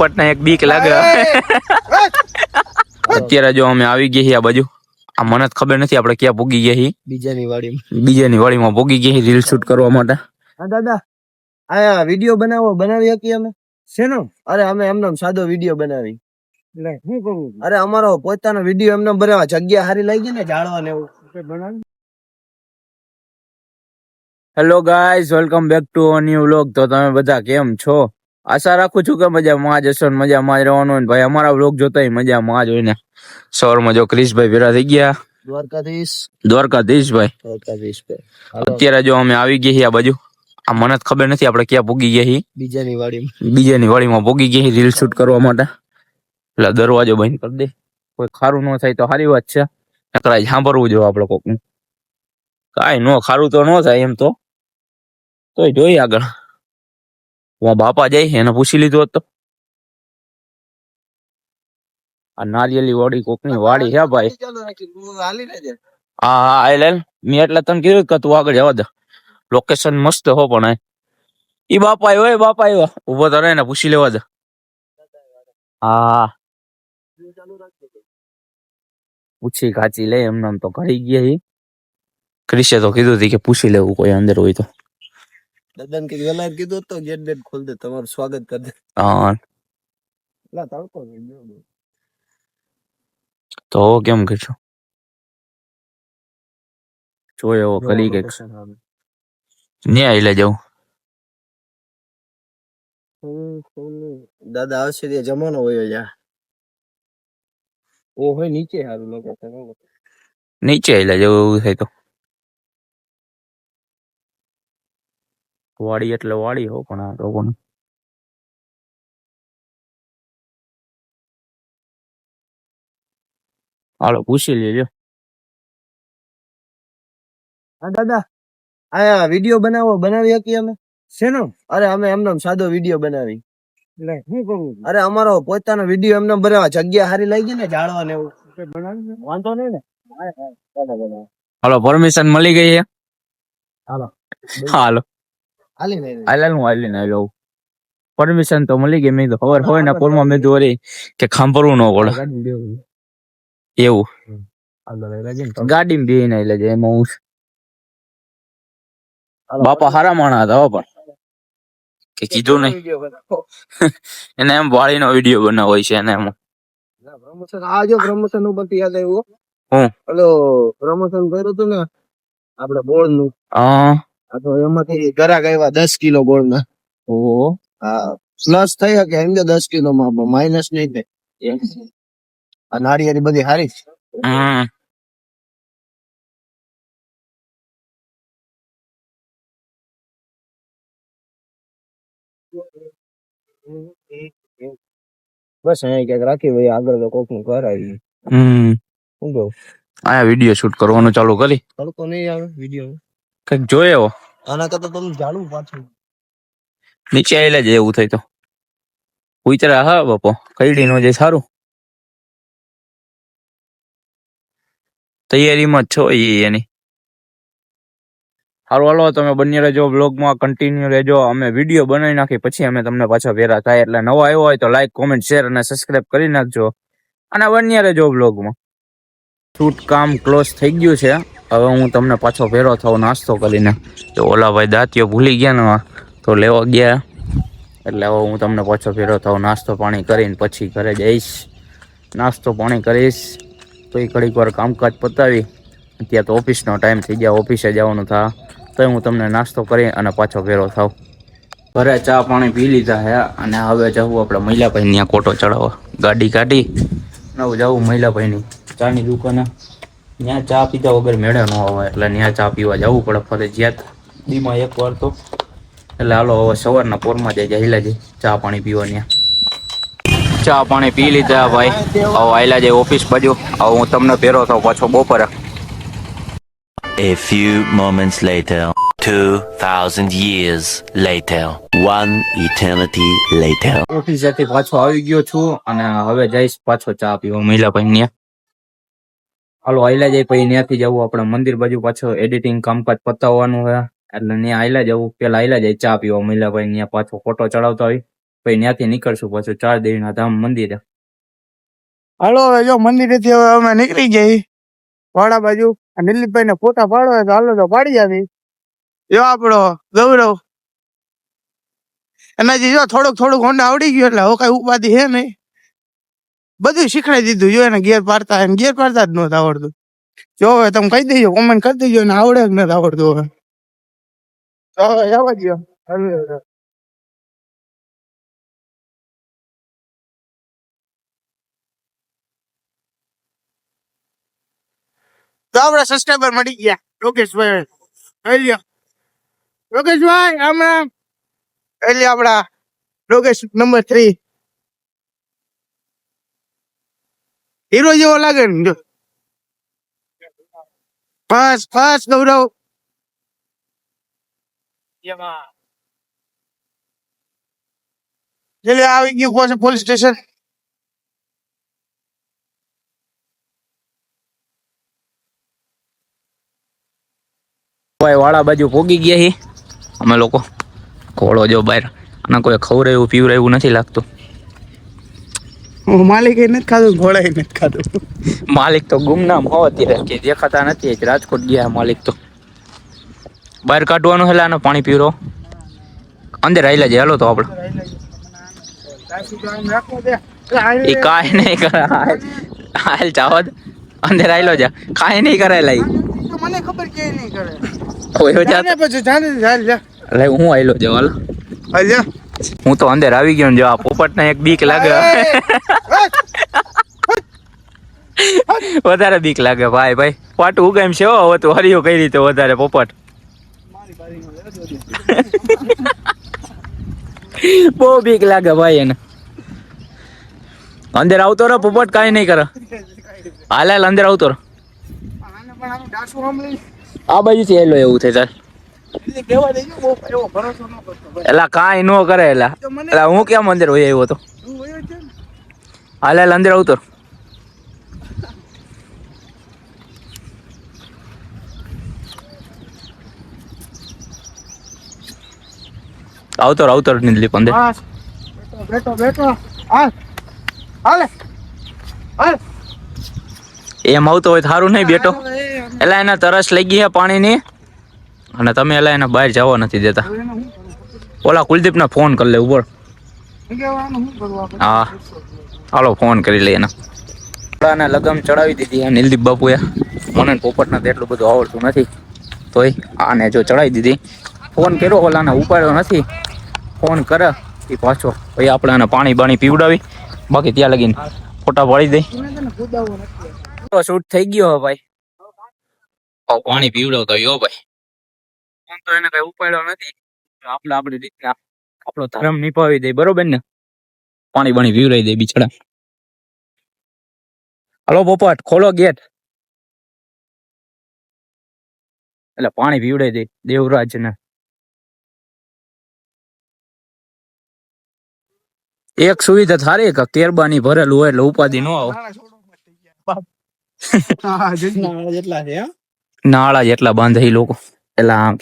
પોપટ ને એક બીક લાગે. અત્યારે જો અમે આવી ગયા આ બાજુ. આ મને જ ખબર નથી આપણે ક્યાં પોગી ગયા છીએ. બીજાની વાડીમાં પોગી ગયા રીલ શૂટ કરવા માટે. હા દાદા, આ વિડિયો બનાવી હતી અમે. શેનો? અરે અમે એમનો સાદો વિડિયો બનાવી. શું કરું? અરે અમારો પોતાનો વિડિયો એમને બનાવવા જગ્યા હારી લઈ ગઈ ને જાળવા ને એવું બનાવી. Hello guys, welcome back to a new vlog. તો તમે બધા કેમ છો? આશા રાખું છું કે મજામાં જ હશો ને મજામાં જ રહેવાનું હોય. ભાઈ અમારા વ્લોગ જોતા મજામાં જ હોય ને. સવારમાં જો ક્રિશભાઈ ભેરા થઈ ગયા. દ્વારકાધીશ ભાઈ. અત્યારે જો અમે આવી ગયા આ બાજુ. આ મને જ ખબર નથી આપણે ક્યાં પોગી ગયા છીએ. બીજાની વાડીમાં પોગી ગયા રીલ શૂટ કરવા માટે. એટલે દરવાજો બંધ કરી દે, કોઈ ખારું ન થાય તો સારી વાત છે. નકરા સાંભળવું જોઈએ આપણે કોકનું. કાંઈ નો ખારું તો ન થાય એમ તો જોઈએ આગળ. હું બાપા જાય એને પૂછી લીધું હતું. આ નારિયેલી વાડી કોકની વાડી છે ભાઈ. હા મેં એટલે તને કીધું કે તું આગળ જવા દે. લોકેશન મસ્ત હો પણ ઈ બાપા આવ્યો બાપા આવ્યો ઉભો તો રહે ને પૂછી લેવા દે. હા પૂછી કાચી લે એમને તો ઘડી ગયા. ક્રિશે તો કીધું હતું કે પૂછી લેવું કોઈ અંદર હોય તો. દાદા કે વેલા કીધું તો ગેટ બેટ ખોલ દે, તમારું સ્વાગત કરી દે. હા તો કેમ કરશો જોયો કરી કે ને આઈલે જાઉં. દાદા આવશે તે જમાનો હોય જા. ઓ હોય નીચે હારું લોકો નીચે આઈલે જવું એવું થાય તો. વાડી એટલે વાડી હો પણ આ લોકોને હાલો પૂછી લેજો. હા દાદા, આ વિડિયો બનાવી હતી અમે. શેનો? અરે અમે એમનો સાદો વિડિયો બનાવી. શું કરું? અરે અમારો પોતાનો વિડિયો એમને બનાવવા જગ્યા હારી લઈ ગઈ ને જાળવા ને એવું બનાવી. વાંધો નહીં ને. હાલો પરમિશન મળી ગઈ છે. હાલો હાલીને પરમિશન તો મળી ગઈ. મેં તો ખબર હોય ને પોરમાં મેં દોરી કે ખાંભરવું ન પડે એવું. ગાડીમાં બેહીને આઈ લેજે એમાં હું. બાપા હારા માણા હતા પણ કે કીધું નહીં એને એમ વાળીનો વિડીયો બનાવો છે એને એમ. આ જો પ્રમોશન ઉપર યાદ આવ્યું. ઓલો પ્રમોશન કર્યું હતું ને આપણે ગોળ નું. હા તો એમાંથી ઘરાક આવ્યા 10 કિલો ગોળ ના. ઓહો. હા પ્લસ થઈ શકે એમ કે 10 કિલો માં માઇનસ નહીં થાય. આ નારિયેળી બધી હારી છે. બસ અહીંયા ક્યાંક રાખી ભાઈ, આગળ તો કોક નું ઘર આવી. શું કહું આ વિડીયો શૂટ કરવાનું ચાલુ કરી. તડકો નહીં આવે વિડીયો કઈક જોયો આના કરતા તમે જાણવું પાછું નીચે આવેલા જ એવું થાય તો ઉતરા. હા બાપો કઈડી નો જાય સારું. તૈયારીમાં છો એની. સારું હાલો તમે બની રહેજો બ્લોગમાં કન્ટિન્યુ રહેજો. અમે વિડીયો બનાવી નાખી પછી અમે તમને પાછા ભેરા થાય. એટલે નવા આવ્યો હોય તો લાઈક કોમેન્ટ શેર અને સબસ્ક્રાઇબ કરી નાખજો અને બની રહેજો બ્લોગમાં. શૂટ કામ ક્લોઝ થઈ ગયું છે. હવે હું તમને પાછો ભેરો થાઉં નાસ્તો કરીને. તો ઓલા ભાઈ દાંતીઓ ભૂલી ગયા ને તો લેવા ગયા. એટલે હવે હું તમને પાછો ભેરો થાઉં નાસ્તો પાણી કરીને પછી ઘરે જઈશ. નાસ્તો પાણી કરીશ તો એ ઘડીક વાર કામકાજ પતાવી. ત્યાં તો ઓફિસનો ટાઈમ થઈ ગયા, ઓફિસે જવાનું થાય તો હું તમને નાસ્તો કરી અને પાછો ભેરો થાવ. ઘરે ચા પાણી પી લીધા હે અને હવે જવું આપણે મહિલાભાઈ ત્યાં કોટો ચડાવવા. ગાડી કાઢી નવું જવું મહિલાભાઈની ચાની દુકાને. ત્યાં ચા પીધા વગર મેળે ન આવે એટલે ત્યાં ચા પીવા જવું પડે ફરજિયાત દીમાં એક વાર તો. એટલે હાલો હવે સવારના પોરમાં જઈ જાય છે ચા પાણી પીવા. ત્યાં ચા પાણી પી લીધા ભાઈ. હવે આયલા જાય ઓફિસ બાજુ. હવે હું તમને ભેરો થાવ પાછો બપોરે. A few moments later, 2000 years later, one eternity later. ઓફિસેથી પાછો આવી ગયો છું અને હવે જઈશ પાછો ચા પીવા મહિલાભાઈ ત્યાં. હાલો આયલા જાય પછી ત્યાંથી જવું આપણે મંદિર બાજુ પાછો એડિટિંગ કામકાજ પતાવવાનું છે એટલે ત્યાં આયલા જવું. પેલા આયલા જાય ચા પીવા મહિલાભાઈ ત્યાં પાછો ફોટો ચડાવતા હોય. પછી ત્યાંથી નીકળશું પાછું 4 દેવીના ધામ મંદિરે. હાલો હવે જો મંદિરેથી હવે અમે નીકળી જઈ વાડા બાજુ. દિલીપભાઈ ને ફોટા પાડવા તો હાલો તો પાડી જાવી. જો આપણો ગૌરવ એનાથી જો થોડુંક હોન્ડા આવડી ગયું એટલે હવે કઈ ઉપાધિ હે નહીં. બધું શીખડાઈ દીધું. જો એને ગેર પાડતા જ નહોતું આવડતું. જો હવે તમે કહી દેજો, કોમેન્ટ કરી દેજો ને આવડે કે નથી આવડતું. હવે તો હવે જવા દો. તો આપડા સબસ્ક્રાઈબર મળી ગયા. લોકેશભાઈ લોકેશભાઈ આમ એટલે આપડા લોકેશ નંબર 3 હીરો જેવો લાગે ને. જો બસ ગૌરવ એટલે આવી ગયું પોલીસ સ્ટેશન. ભાઈ વાળા બાજુ પોગી ગયા હી અમે લોકો. ઘોડો જો બહાર અને કોઈ ખવડાવ્યું પીવડાવ્યું નથી લાગતું. માલિકે નથી ખાધું, ઘોડાએ નથી ખાધું. માલિક તો ગુમનામ હો અત્યારે કે દેખાતા નથી. રાજકોટ ગયા માલિક તો. બહાર કાઢવાનું હેલા આને પાણી પીવરો અંદર આયલા જાય. હાલો તો આપણે એ કાંઈ નહીં કરે. હાલ ચાવત અંદર આયલો જા. કાંઈ નહીં કરે લઈ મને ખબર કે નહીં કરે. પછી હું આયલો જાવ. હાલ હું તો અંદર આવી ગયો ને. જો આ પોપટ ને એક બીક લાગે. વધારે બીક લાગે ભાઈ. પાટું ઉગામ છે હવે તું હરિયો કઈ રીતે વધારે પોપટ. બહુ બીક લાગે ભાઈ એને. અંદર આવતો રહો પોપટ, કાંઈ નહીં કરે. હાલ અંદર આવતો રહો. આ બાજુ થી એલો એવું થાય ચાલ. એલા કાંઈ નો કરે. એલા હું કેમ અંદર હોય આવ્યો હતો. હાલ અંદર આવતો. આવતો દિલીપ અંદર. બેઠો હાલે એમ આવતો હોય સારું નહીં બેટો. એલા એને તરસ લઈ ગઈ છે પાણીની અને તમે એલા એને બહાર જવા નથી દેતા. ઓલા કુલદીપને ફોન કરી લે ઉપર. હા હાલો ફોન કરી લઈએ. એના લગમ ચડાવી દીધી નીલદીપ બાપુએ. મને પોપટને તો એટલું બધું આવડતું નથી તોય આને જો ચડાવી દીધી. ફોન કર્યો ઓલાને ઉપાડ્યો નથી. ફોન કરે એ પાછો પછી આપણે આને પાણી પીવડાવી. બાકી ત્યાં લગીને ફોટા પાડી દઈ. શૂટ થઈ ગયો ભાઈ. પાણી પીવડાવતો યો ભાઈ. ફોન તો એને કઈ ઉપાડ્યો નથી. આપણે આપણી રીતના આપણો ધર્મ નિભાવી દે. બરોબર ને. પાણી પીવડાવી દે બિચારા. હલો પોપટ ખોલો ગેટ. એટલે પાણી પીવડાવી દે દેવરાજ ને. એક સુવિધા થારી કે કેરબાની ભરેલું હોય એટલે ઉપાધિ નો આવે. નાળા જેટલા બાંધે એ લોકો. એટલે આમ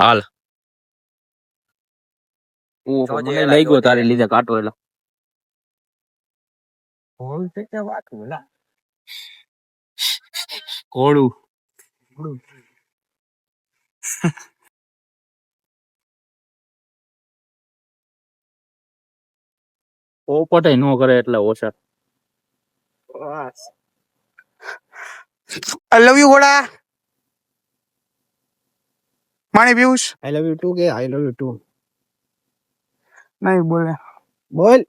હાલ લઈ ગયો તારી લીધે કાંટો. એટલે કોળું પોપટ નો કરે એટલે ઓછા. આઈ લવ યુ ઘોડા. પાણી પીવું. આઈ લવ યુ ટુ કે આઈ લવ યુ ટુ નહીં બોલે. બોલ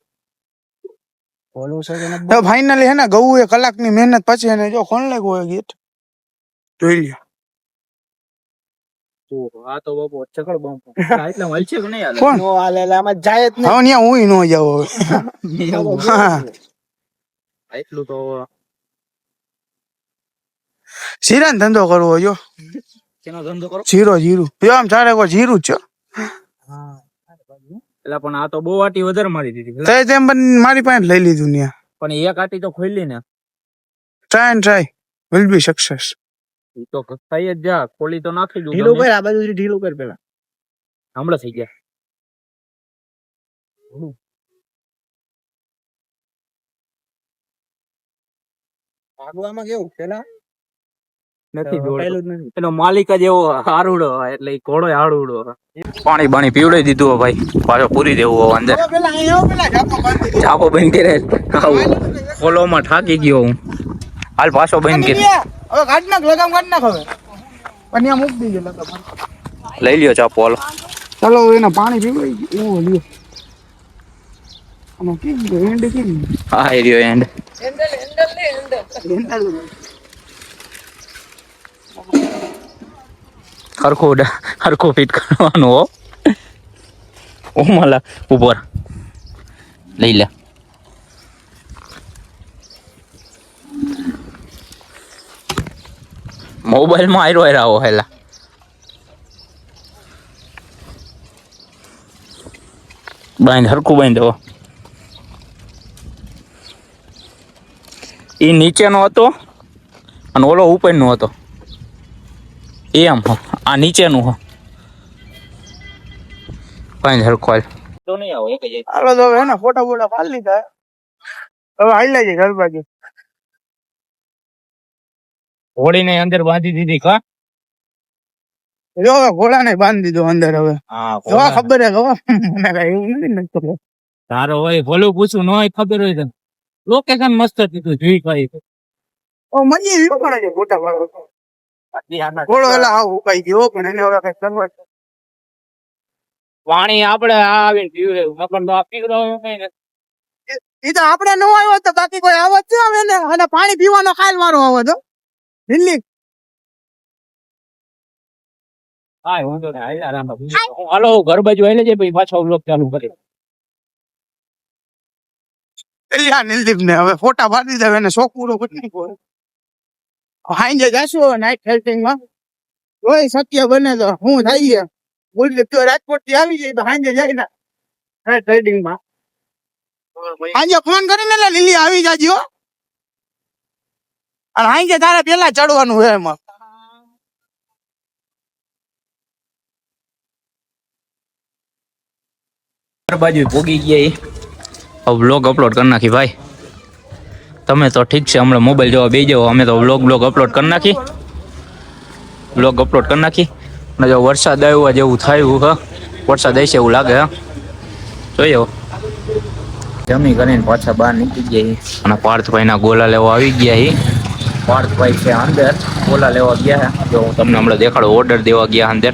તો ફાઇનલી હે ને ગૌ એ કલાકની મહેનત પછી એને જો કોણ લાગ્યો હોય ગીત જોઈ લ્યો. આ તો બાપુ ચકડ બમ એટલે મળશે કે નહીં. કોણ નો હાલે આમાં જાય જ નહીં. હવે ન્યા હું નો જાવ હવે. એટલું તો શીરાન ધંધો કરવો. જો કેનો ધંધો કરો. જીરું જો આમ ચારે કો જીરું જ છે. એટલે પણ આ તો બહુ આટી વધારે મારી દીધી. તે તેમ પણ મારી પાસે લઈ લીધું ને. પણ એક આટી તો ખોલી ને. Try will be success. ઈ તો થઈ જ જા. ખોલી તો નાખી દઉં. ઢીલું કર. આ બાજુ ઢીલું કર પેલા. હમણાં થઈ ગયા. ભાગવામાં કેવું પેલા નથી પહેલું દોડતો. જ નથી. એનો માલિક જ એવો હારુડો એટલે ઈ ઘોડો હારુડો. પાણી બાણી પીવડાવી દીધું હો ભાઈ, પાછો પૂરી દેવું હો અંદર. હવે પેલા અહીંયા આવો, પેલા ઝાપા બાંધી દે. ચાપો બંધ કરે ફોલોમાં થાકી ગયો હું. હાલ પાછો બંધ કરે. હવે કાઢ નાખ, લગામ કાઢ નાખ હવે. પણ ત્યાં મૂકી દીજો લગામ. લઈ લ્યો ચાપો હાલો. ચાલો એને પાણી પીવડાવી એવું લ્યો. આમાં કેમ એન્ડ કેમ હા એ રહ્યો એન્ડ. હરખો ફિટ કરવાનું હો. ઓ માલા ઉપર લઈ લે. મોબાઈલ માં આયરો આવો હેલા. બાંધ હરખું બાંધ દો. એ નીચેનો હતો અને ઓલો ઉપરનો હતો એમ. આ નીચેનું હો. બાંધ હરખો હાલ. તો નહીં આવો એક જ. હાલો તો હવે એના ફોટા બોટા પાડી લીધા. હવે હાલ્યા છે ઘર બાજુ. હોળીને અંદર બાંધી દીધી કા. જો હવે ઘોડાને બાંધી દીધો અંદર હવે. હા જો ખબર હે ગો મને કઈ એવું નથી નખતો. તારો હોય ભલું પૂછું ન હોય ખબર હોય તને. લોકેશન મસ્ત દીધું જોઈ કઈ. ઓ મજી એવી પણ છે ફોટા પાડો. ઘોડો એલા આવું ઉપાઈ ગયો પણ એને હવે કઈ કરવા. પાણી આપડે આવીને પીવે નકર તો આ પીવડો કઈ નથી. એ તો આપણે ન આવ્યો તો બાકી કોઈ આવત છે હવે એને અને પાણી પીવાનો ખાલ મારો આવત હો દિલ્હી. હા વાંધો નહીં હાલ આરામ. હાલો ઘર બાજુ આલે છે પછી પાછો વ્લોગ ચાલુ કરી. એલા નિલદીપ ને હવે ફોટા પાડી દીધા એને શોખ પૂરો કરી નાખ્યો. હાઈજે જાશું નાઈટ હેલ્ટિંગ માં ઓય સત્ય બને તો હું થઈ ગયા બોલી તો રાજકોટ થી આવી જાય તો હાંજે જાય ને ટ્રેડિંગ માં હાંજે ફોન કરીને લે લીલી આવી જાજો અને હાંજે તારે પેલા ચડવાનું છે એમાં. ઘર બાજુ પોગી ગયા. હવે વ્લોગ અપલોડ કરી નાખી ભાઈ. તમે તો ઠીક છે હમણાં મોબાઈલ જોવા બેસી જાઓ. અમે તો વ્લોગ અપલોડ કરી નાખી. વ્લોગ અપલોડ કરી નાખી અને જો વરસાદ આવ્યો જેવું થયું હ. વરસાદ આવશે એવું લાગે હા. જોઈએ જમી કરીને પાછા બહાર નીકળી ગયા અને પાર્થભાઈના ગોલા લેવા આવી ગયા હી. પાર્થભાઈ છે અંદર ગોલા લેવા ગયા. જો હું તમને હમણાં દેખાડું ઓર્ડર દેવા ગયા અંદર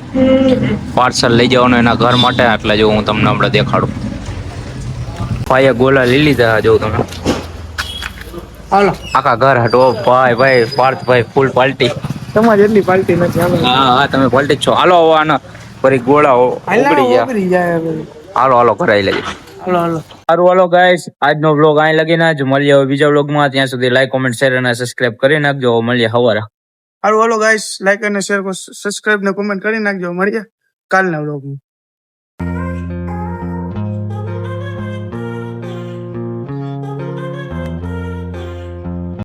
પાર્સલ લઈ જવાનું એના ઘર માટે. એટલે જો હું તમને હમણાં દેખાડું. ભાઈએ ગોલા લઈ લીધા જો તમે. હાલો આખા ઘર હટો ભાઈ પાર્થભાઈ ફૂલ પાર્ટી. તમારી એટલી પાર્ટી નથી. હા તમે પાર્ટી જ છો. હાલો આના ફરી ગોળા ઉગડી જાય. હાલો કરાવી લેજો. હાલો સારું હાલો ગાઈસ આજનો વ્લોગ અહીં લગીને જ મળીએ હવે બીજા વ્લોગમાં. ત્યાં સુધી લાઈક કોમેન્ટ શેર અને સબસ્ક્રાઇબ કરી નાખજો. મળીએ હવારે. હાલો ગાઈસ લાઈક અને શેર સબસ્ક્રાઇબ ને કોમેન્ટ કરી નાખજો. મળીએ કાલના વ્લોગમાં.